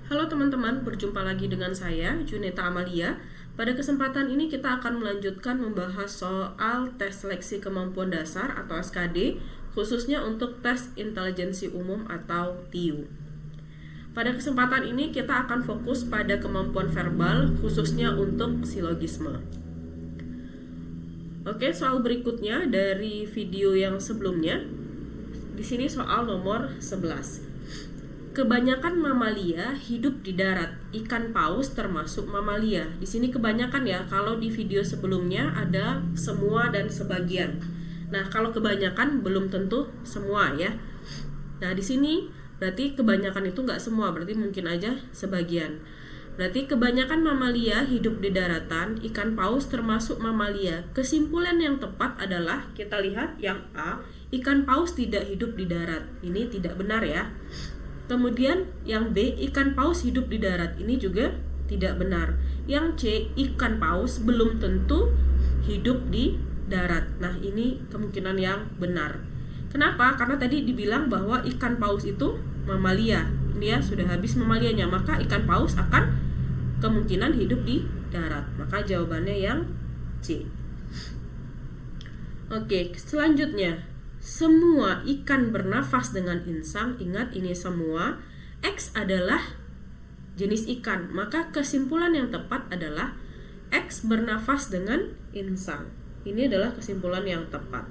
Halo teman-teman, berjumpa lagi dengan saya, Juneta Amalia. Pada kesempatan ini kita akan melanjutkan membahas soal tes seleksi kemampuan dasar atau SKD, khususnya untuk tes intelijensi umum atau TIU. Pada kesempatan ini kita akan fokus pada kemampuan verbal, khususnya untuk silogisme. Oke, soal berikutnya dari video yang sebelumnya. Di sini soal nomor 11. Kebanyakan mamalia hidup di darat. Ikan paus termasuk mamalia. Di sini kebanyakan ya. Kalau di video sebelumnya ada semua dan sebagian. Nah, kalau kebanyakan belum tentu semua ya. Nah, di sini berarti kebanyakan itu nggak semua, berarti mungkin aja sebagian. Berarti kebanyakan mamalia hidup di daratan. Ikan paus termasuk mamalia. Kesimpulan yang tepat adalah kita lihat yang A, ikan paus tidak hidup di darat. Ini tidak benar ya. Kemudian yang B, ikan paus hidup di darat. Ini juga tidak benar. Yang C, ikan paus belum tentu hidup di darat. Nah, ini kemungkinan yang benar. Kenapa? Karena tadi dibilang bahwa ikan paus itu mamalia. Ini ya, sudah habis mamalianya, maka ikan paus akan kemungkinan hidup di darat. Maka jawabannya yang C. Oke, selanjutnya. Semua ikan bernafas dengan insang. Ingat, ini semua. X adalah jenis ikan. Maka kesimpulan yang tepat adalah X bernafas dengan insang. Ini adalah kesimpulan yang tepat.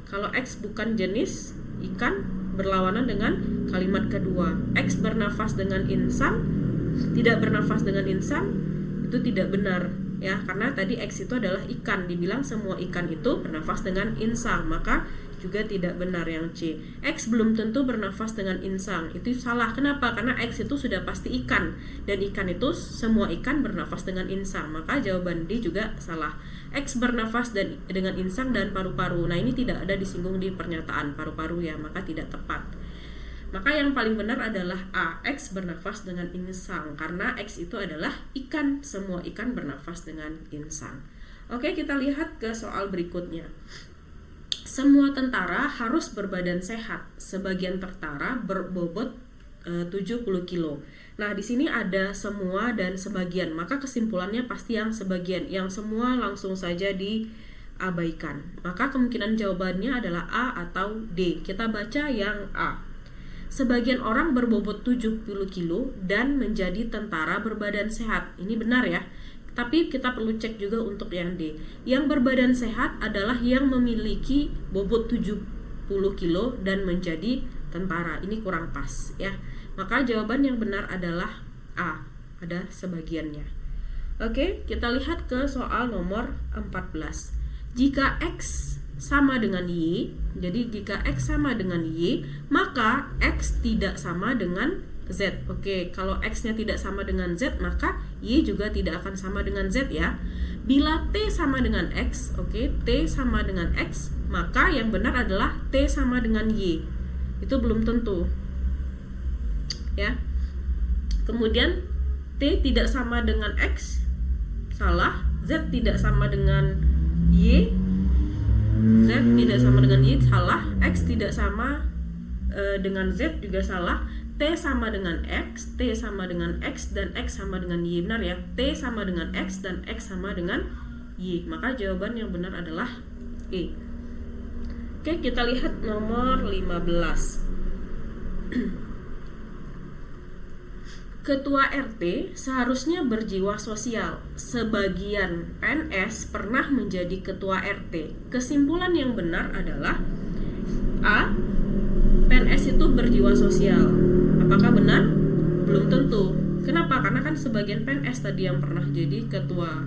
Kalau X bukan jenis ikan, berlawanan dengan kalimat kedua. X bernafas dengan insang, tidak bernafas dengan insang, itu tidak benar ya, karena tadi X itu adalah ikan, dibilang semua ikan itu bernafas dengan insang, maka juga tidak benar yang C. X belum tentu bernafas dengan insang, itu salah. Kenapa? Karena X itu sudah pasti ikan, dan ikan itu semua ikan bernafas dengan insang, maka jawaban D juga salah. X bernafas dengan insang dan paru-paru. Nah, ini tidak ada disinggung di pernyataan paru-paru ya, maka tidak tepat. Maka yang paling benar adalah A, X bernafas dengan insang, karena X itu adalah ikan, semua ikan bernafas dengan insang. Oke, kita lihat ke soal berikutnya. Semua tentara harus berbadan sehat, sebagian tentara berbobot 70 kilo. Nah, di sini ada semua dan sebagian, maka kesimpulannya pasti yang sebagian. Yang semua langsung saja diabaikan. Maka kemungkinan jawabannya adalah A atau D. Kita baca yang A. Sebagian orang berbobot 70 kilo dan menjadi tentara berbadan sehat. Ini benar ya. Tapi kita perlu cek juga untuk yang D. Yang berbadan sehat adalah yang memiliki bobot 70 kilo dan menjadi tentara. Ini kurang pas ya. Maka jawaban yang benar adalah A. Ada sebagiannya. Oke, kita lihat ke soal nomor 14. Jika X sama dengan Y, jadi jika X sama dengan Y, maka X tidak sama dengan Z. Oke, kalau X-nya tidak sama dengan Z, maka Y juga tidak akan sama dengan Z ya. Bila T sama dengan X, oke, T sama dengan X, maka yang benar adalah T sama dengan Y. Itu belum tentu. Ya. Kemudian T tidak sama dengan X, salah. Z tidak sama dengan Y, Z tidak sama dengan Y, salah. X tidak sama dengan Z juga salah. T sama dengan X, T sama dengan X, dan X sama dengan Y. Benar ya, T sama dengan X dan X sama dengan Y. Maka jawaban yang benar adalah E. Oke, kita lihat nomor 15. Ketua RT seharusnya berjiwa sosial. Sebagian PNS pernah menjadi ketua RT. Kesimpulan yang benar adalah A, PNS itu berjiwa sosial. Apakah benar? Belum tentu. Kenapa? Karena kan sebagian PNS tadi yang pernah jadi ketua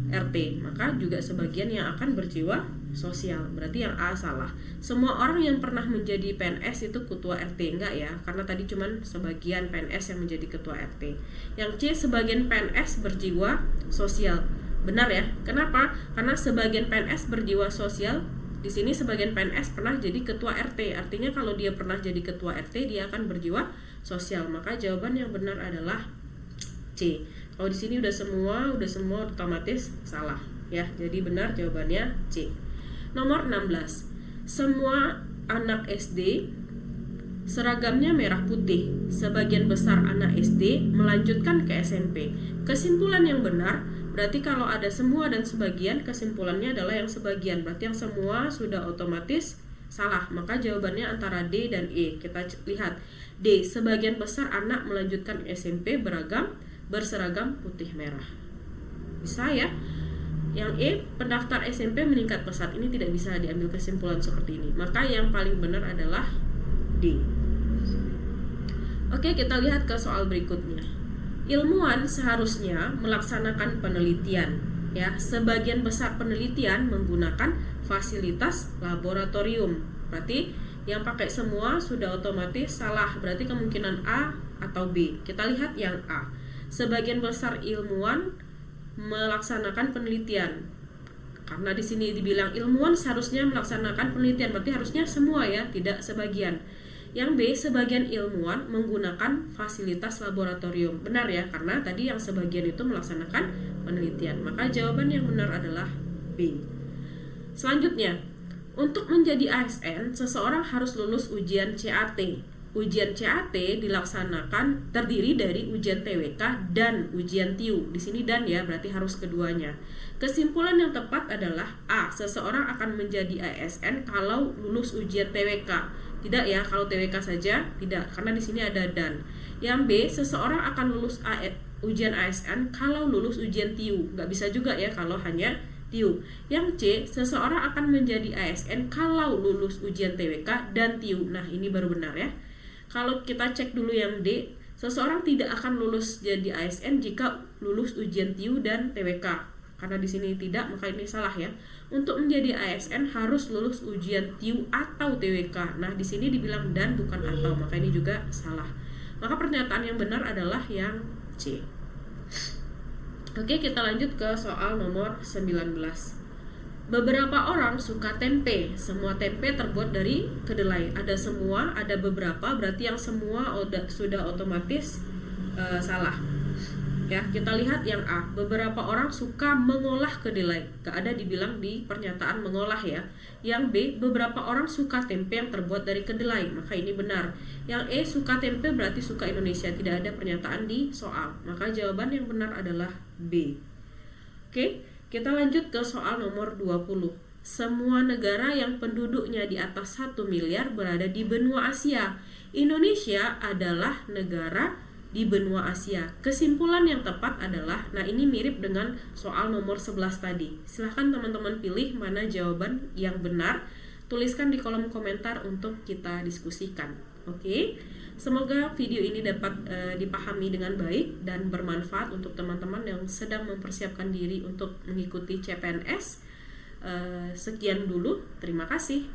RT, maka juga sebagian yang akan berjiwa sosial. Berarti yang A salah. Semua orang yang pernah menjadi PNS itu ketua RT, enggak ya? Karena tadi cuman sebagian PNS yang menjadi ketua RT. Yang C, sebagian PNS berjiwa sosial. Benar ya? Kenapa? Karena sebagian PNS berjiwa sosial. Di sini sebagian PNS pernah jadi ketua RT. Artinya kalau dia pernah jadi ketua RT, dia akan berjiwa sosial. Maka jawaban yang benar adalah C. Kalau di sini udah semua otomatis salah ya. Jadi benar jawabannya C. Nomor 16. Semua anak SD Seragamnya merah putih. Sebagian besar anak SD melanjutkan ke SMP. Kesimpulan yang benar, berarti kalau ada semua dan sebagian, kesimpulannya adalah yang sebagian. Berarti yang semua sudah otomatis salah. Maka jawabannya antara D dan E. Kita lihat. D, sebagian besar anak melanjutkan SMP berseragam putih merah. Bisa ya? Yang E, pendaftar SMP meningkat pesat. Ini tidak bisa diambil kesimpulan seperti ini. Maka yang paling benar adalah D. Oke, kita lihat ke soal berikutnya. Ilmuwan seharusnya melaksanakan penelitian. Ya, sebagian besar penelitian menggunakan fasilitas laboratorium. Berarti yang pakai semua sudah otomatis salah. Berarti kemungkinan A atau B. Kita lihat yang A. Sebagian besar ilmuwan melaksanakan penelitian. Karena di sini dibilang ilmuwan seharusnya melaksanakan penelitian, berarti harusnya semua ya, tidak sebagian. Yang B, sebagian ilmuwan menggunakan fasilitas laboratorium. Benar ya, karena tadi yang sebagian itu melaksanakan penelitian. Maka jawaban yang benar adalah B. Selanjutnya, untuk menjadi ASN, seseorang harus lulus ujian CAT. Ujian CAT dilaksanakan terdiri dari ujian TWK dan ujian TIU. Di sini dan ya, berarti harus keduanya. Kesimpulan yang tepat adalah A. Seseorang akan menjadi ASN kalau lulus ujian TWK. Tidak ya, kalau TWK saja tidak, karena di sini ada dan. Yang B, seseorang akan lulus ujian ASN kalau lulus ujian TIU. Nggak bisa juga ya kalau hanya TIU. Yang C, seseorang akan menjadi ASN kalau lulus ujian TWK dan TIU. Nah, ini baru benar ya. Kalau kita cek dulu yang D, seseorang tidak akan lulus jadi ASN jika lulus ujian TIU dan TWK. Karena di sini tidak, maka ini salah ya. Untuk menjadi ASN harus lulus ujian TIU atau TWK. Nah, di sini dibilang dan bukan atau, maka ini juga salah. Maka pernyataan yang benar adalah yang C. Oke, kita lanjut ke soal nomor 19. Beberapa orang suka tempe. Semua tempe terbuat dari kedelai. Ada semua, ada beberapa, berarti yang semua sudah otomatis salah. Ya, kita lihat yang A. Beberapa orang suka mengolah kedelai. Gak ada dibilang di pernyataan mengolah ya. Yang B, beberapa orang suka tempe yang terbuat dari kedelai. Maka ini benar. Yang E, suka tempe berarti suka Indonesia. Tidak ada pernyataan di soal. Maka jawaban yang benar adalah B. Oke, kita lanjut ke soal nomor 20. Semua negara yang penduduknya di atas 1 miliar berada di benua Asia. Indonesia adalah negara di benua Asia. Kesimpulan yang tepat adalah, nah ini mirip dengan soal nomor 11 tadi. Silahkan teman-teman pilih mana jawaban yang benar. Tuliskan di kolom komentar untuk kita diskusikan. Oke? Semoga video ini dapat dipahami dengan baik dan bermanfaat untuk teman-teman yang sedang mempersiapkan diri untuk mengikuti CPNS. Sekian dulu, terima kasih.